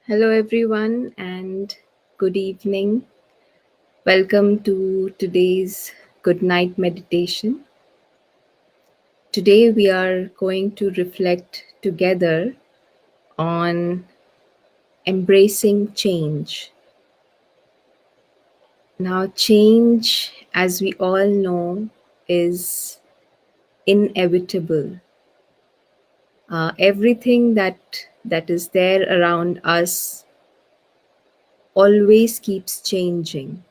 Hello, everyone, and good evening. Welcome to today's good night meditation. Today, we are going to reflect together on embracing change. Now, change, as we all know, is inevitable. Everything that is there around us always keeps changing.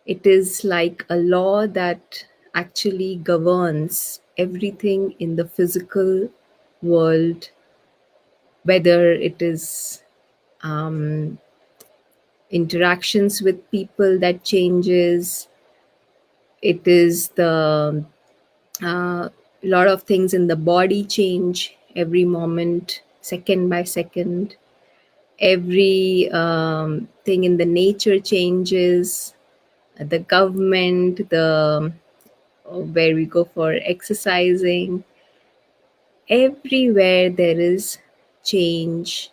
It is like a law that actually governs everything in the physical world, whether it is um, interactions with people that changes, it is the lot of things in the body change every moment, second by second. Every thing in the nature changes, the government, the where we go for exercising. Everywhere there is change,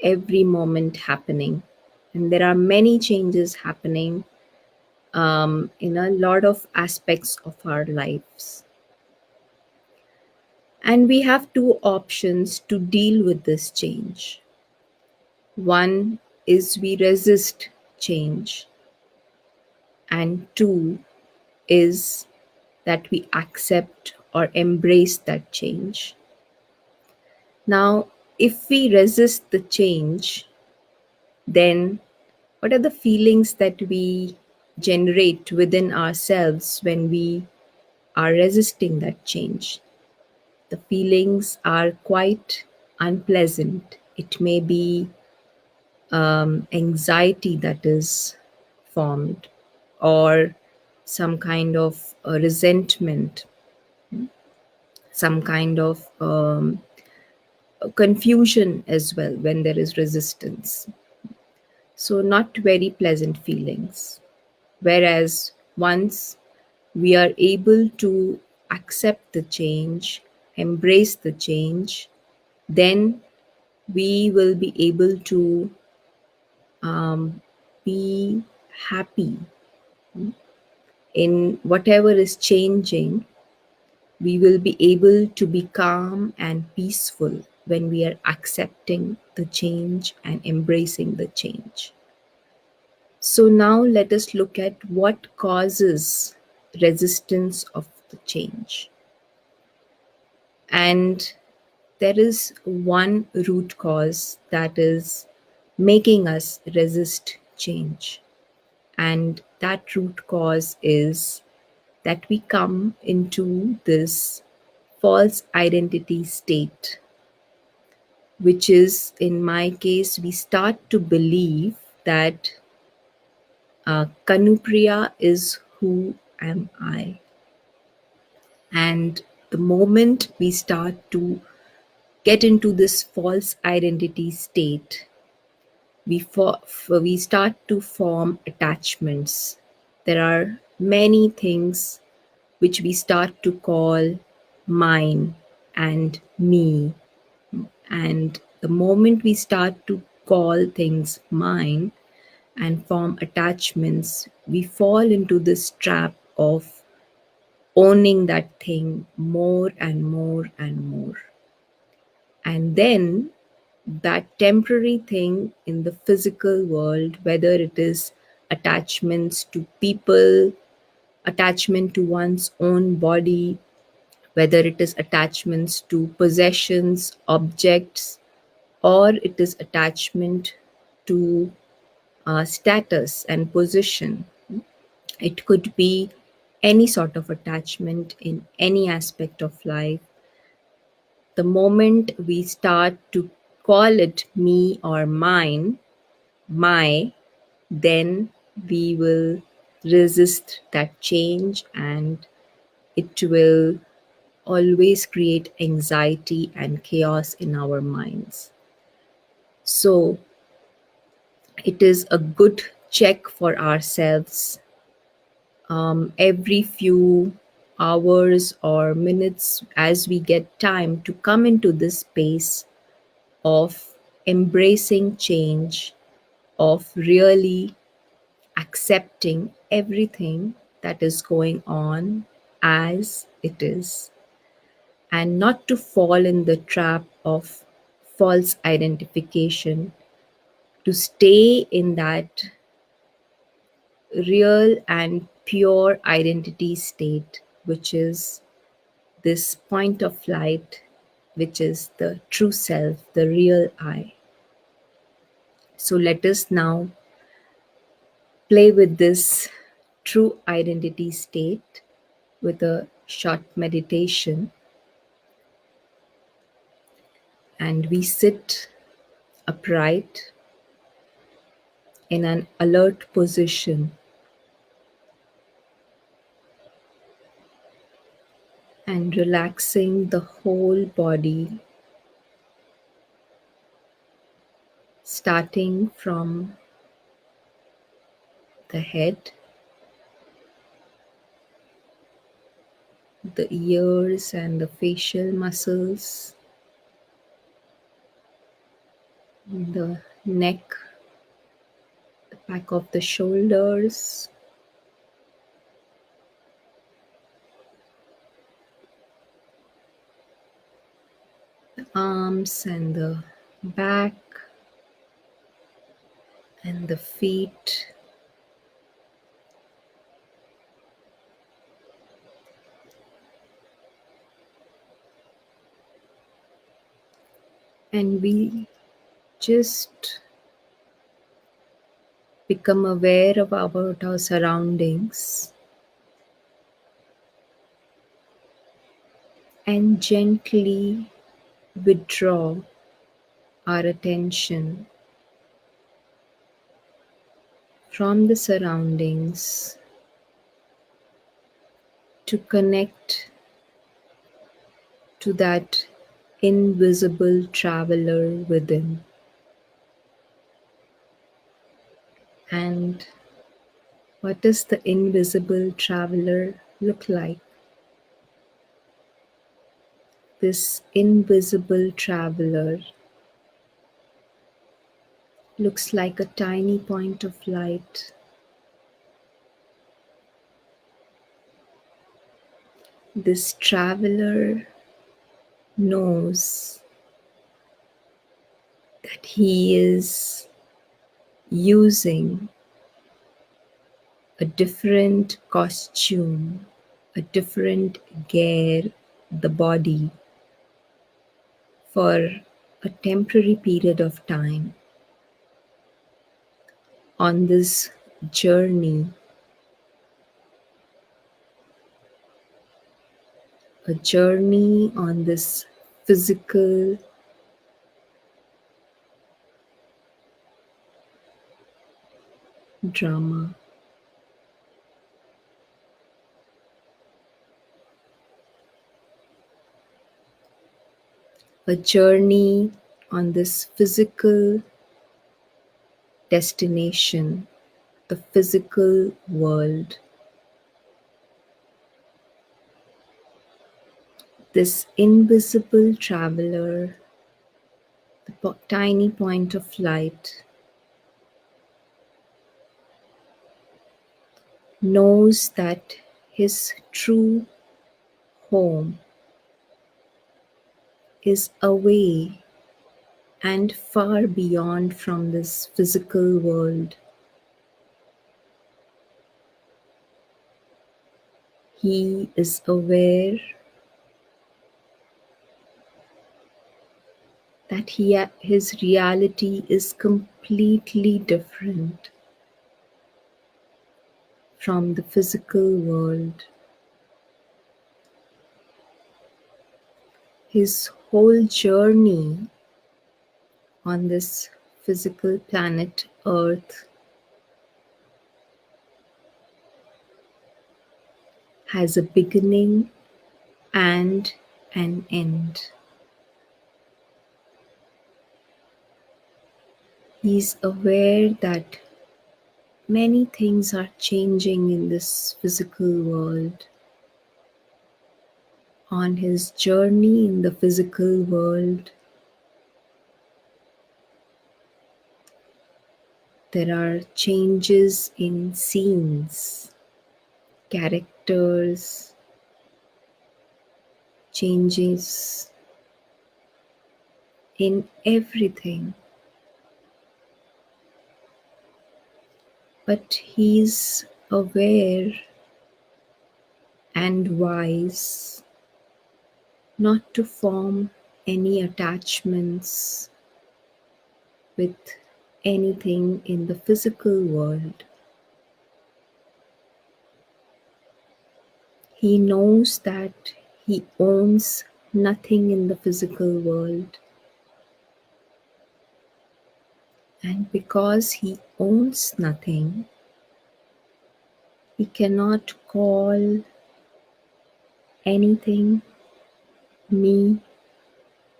every moment happening. And there are many changes happening in a lot of aspects of our lives. And we have two options to deal with this change. One is we resist change, and two is that we accept or embrace that change. Now, if we resist the change, then what are the feelings that we generate within ourselves when we are resisting that change? The feelings are quite unpleasant. It may be anxiety that is formed, or some kind of resentment, some kind of confusion as well when there is resistance. So, not very pleasant feelings. Whereas once we are able to accept the change, embrace the change, then we will be able to be happy in whatever is changing. We will be able to be calm and peaceful when we are accepting the change and embracing the change. So now let us look at what causes resistance of the change. And there is one root cause that is making us resist change. And that root cause is that we come into this false identity state, which is, in my case, we start to believe that Kanupriya is who am I. And the moment we start to get into this false identity state, we start to form attachments. There are many things which we start to call mine and me. And the moment we start to call things mine and form attachments, we fall into this trap of owning that thing more and more and more. And then that temporary thing in the physical world, whether it is attachments to people, attachment to one's own body, whether it is attachments to possessions, objects, or it is attachment to status and position. It could be any sort of attachment in any aspect of life. The moment we start to call it me or mine, my, then we will resist that change, and it will always create anxiety and chaos in our minds. So, it is a good check for ourselves every few hours or minutes as we get time to come into this space of embracing change, of really accepting everything that is going on as it is, and not to fall in the trap of false identification, to stay in that real and pure identity state, which is this point of light, which is the true self, the real I. So let us now play with this true identity state with a short meditation, and we sit upright in an alert position and relaxing the whole body, starting from the head, the ears and the facial muscles, the neck, the back of the shoulders, the arms and the back, and the feet, and we just become aware of about our surroundings and gently withdraw our attention from the surroundings to connect to that invisible traveler within. And what does the invisible traveler look like? This invisible traveler looks like a tiny point of light. This traveler knows that he is using a different costume, a different gear, the body, for a temporary period of time on this journey, a journey on this physical drama, a journey on this physical destination, the physical world. This invisible traveler, the tiny point of light, knows that his true home is away and far beyond from this physical world. He is aware that his reality is completely different from the physical world. His whole journey on this physical planet Earth has a beginning and an end. He's aware that many things are changing in this physical world. On his journey in the physical world, There are changes in scenes, characters, changes in everything. But he's aware and wise not to form any attachments with anything in the physical world. He knows that he owns nothing in the physical world, and because he owns nothing, he cannot call anything me,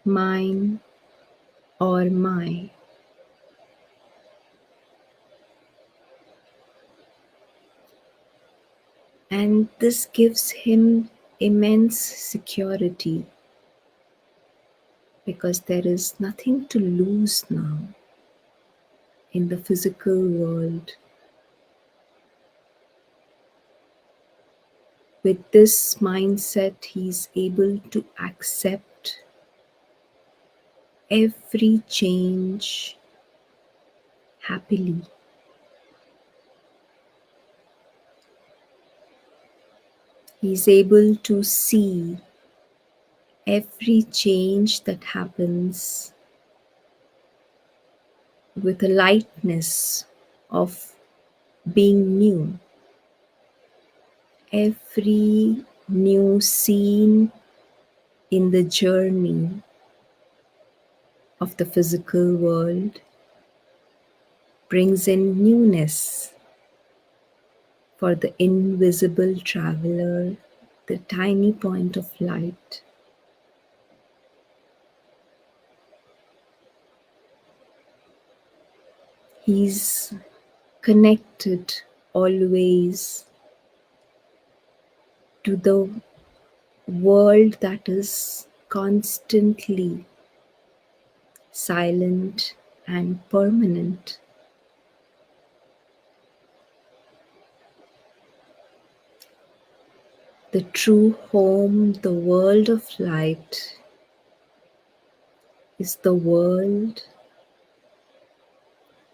mine, or my. And this gives him immense security because there is nothing to lose now in the physical world. With this mindset, he's able to accept every change happily. He's able to see every change that happens with a lightness of being new. Every new scene in the journey of the physical world brings in newness for the invisible traveler, the tiny point of light. He's connected always to the world that is constantly silent and permanent. The true home, the world of light, is the world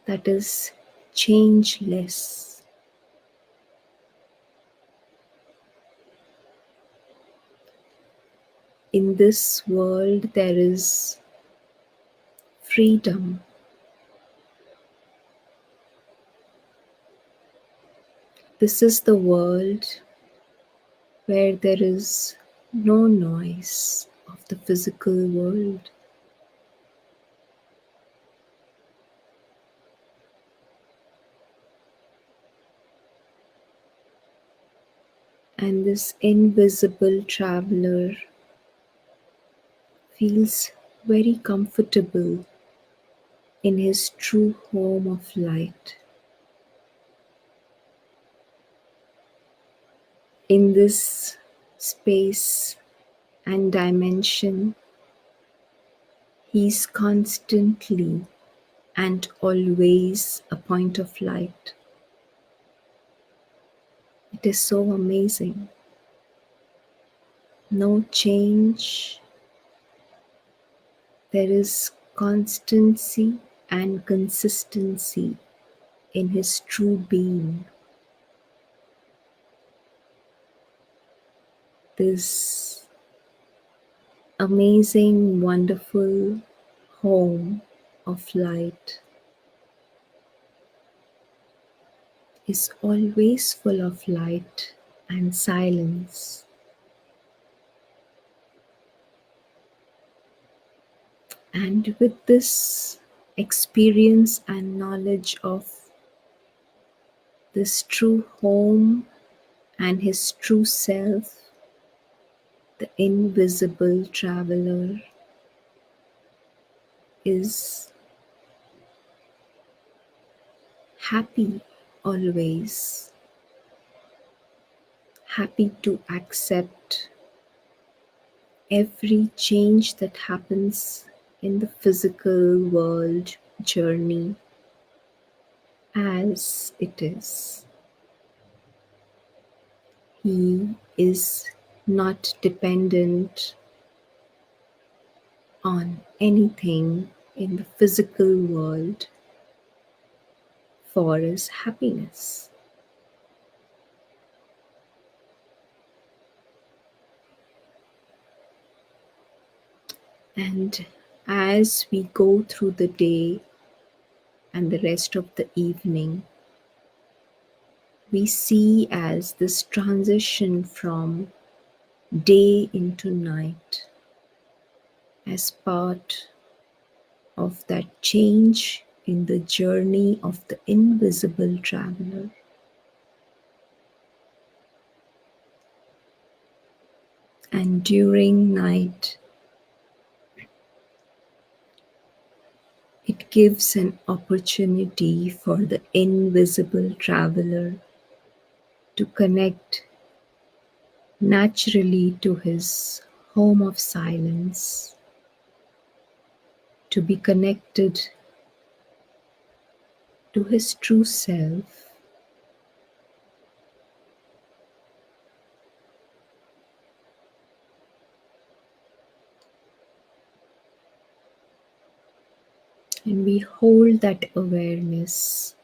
that is changeless. In this world, there is freedom. This is the world where there is no noise of the physical world. And this invisible traveler feels very comfortable in his true home of light. In this space and dimension, he's constantly and always a point of light. It is so amazing. No change. There is constancy and consistency in his true being. This amazing, wonderful home of light is always full of light and silence. And with this experience and knowledge of this true home and his true self, the invisible traveler is happy always, happy to accept every change that happens in the physical world journey as it is. He is not dependent on anything in the physical world for his happiness. And as we go through the day and the rest of the evening, we see as this transition from day into night as part of that change in the journey of the invisible traveler. And during night, it gives an opportunity for the invisible traveler to connect naturally to his home of silence, to be connected to his true self, and we hold that awareness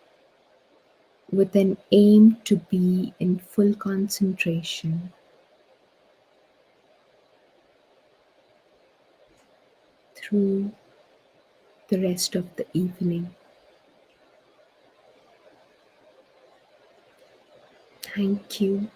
with an aim to be in full concentration through the rest of the evening. Thank you.